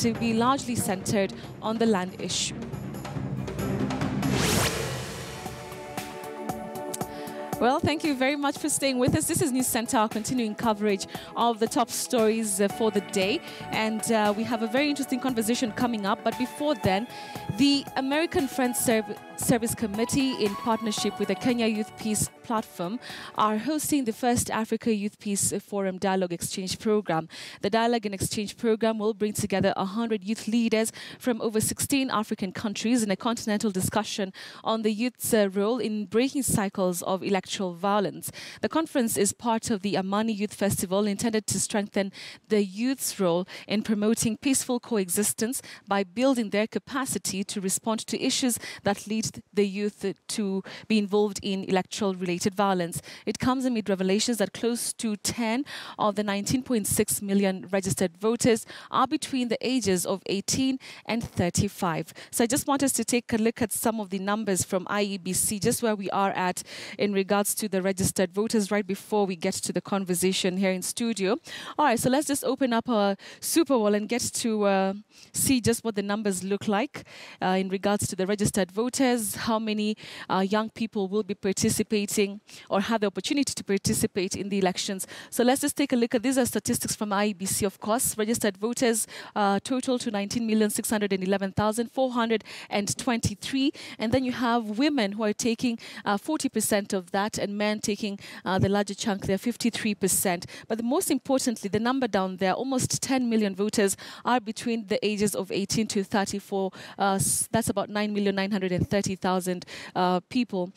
it will be largely centered on the land issue. Well, thank you very much for staying with us. This is News Center, our continuing coverage of the top stories for the day. And we have a very interesting conversation coming up. But before then, the American Friends Service Committee, in partnership with the Kenya Youth Peace Platform, are hosting the first Africa Youth Peace Forum Dialogue Exchange Program. The Dialogue and Exchange Program will bring together 100 youth leaders from over 16 African countries in a continental discussion on the youth's role in breaking cycles of electoral violence. The conference is part of the Amani Youth Festival, intended to strengthen the youth's role in promoting peaceful coexistence by building their capacity to respond to issues that lead the youth to be involved in electoral-related violence. It comes amid revelations that close to 10 of the 19.6 million registered voters are between the ages of 18 and 35. So I just want us to take a look at some of the numbers from IEBC, just where we are at in regards to the registered voters right before we get to the conversation here in studio. All right, so let's just open up our Super Bowl and get to see just what the numbers look like in regards to the registered voters, how many young people will be participating or have the opportunity to participate in the elections. So let's just take a look at these are statistics from IEBC, of course. Registered voters total to 19,611,423. And then you have women who are taking 40% of that, and men taking the larger chunk there, 53%. But most importantly, the number down there, almost 10 million voters are between the ages of 18 to 34. That's about 9,930,000 people.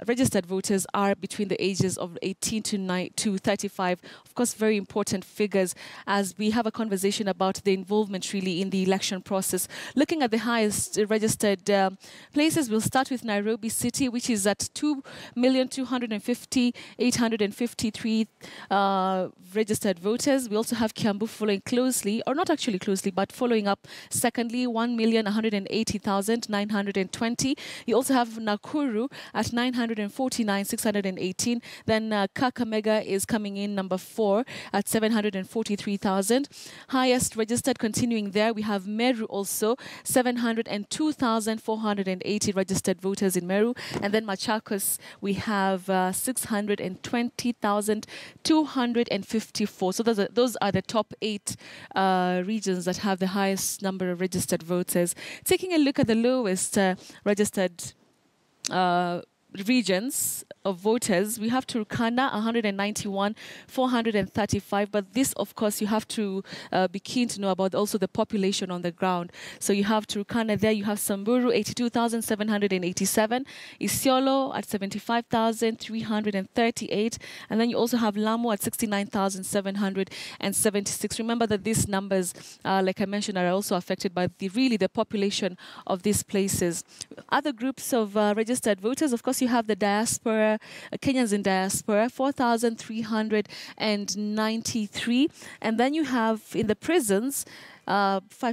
Registered voters are between the ages of 18 to 35. Of course, very important figures as we have a conversation about the involvement really in the election process. Looking at the highest registered places, we'll start with Nairobi City, which is at 2,250,853 registered voters. We also have Kiambu following closely, or not actually closely, but following up secondly, 1,180,920. You also have Nakuru at 949,618. Then Kakamega is coming in number 4 at 743,000. Highest registered continuing there, we have Meru also, 702,480 registered voters in Meru. And then Machakos, we have 620,254. So those are the top 8 regions that have the highest number of registered voters. Taking a look at the lowest registered regions of voters, we have Turkana, 191,435. But this, of course, you have to be keen to know about also the population on the ground. So you have Turkana there, you have Samburu, 82,787, Isiolo at 75,338, and then you also have Lamu at 69,776. Remember that these numbers, like I mentioned, are also affected by the population of these places. Other groups of registered voters, of course, you have the diaspora, Kenyans in diaspora, 4,393. And then you have in the prisons, 5,000.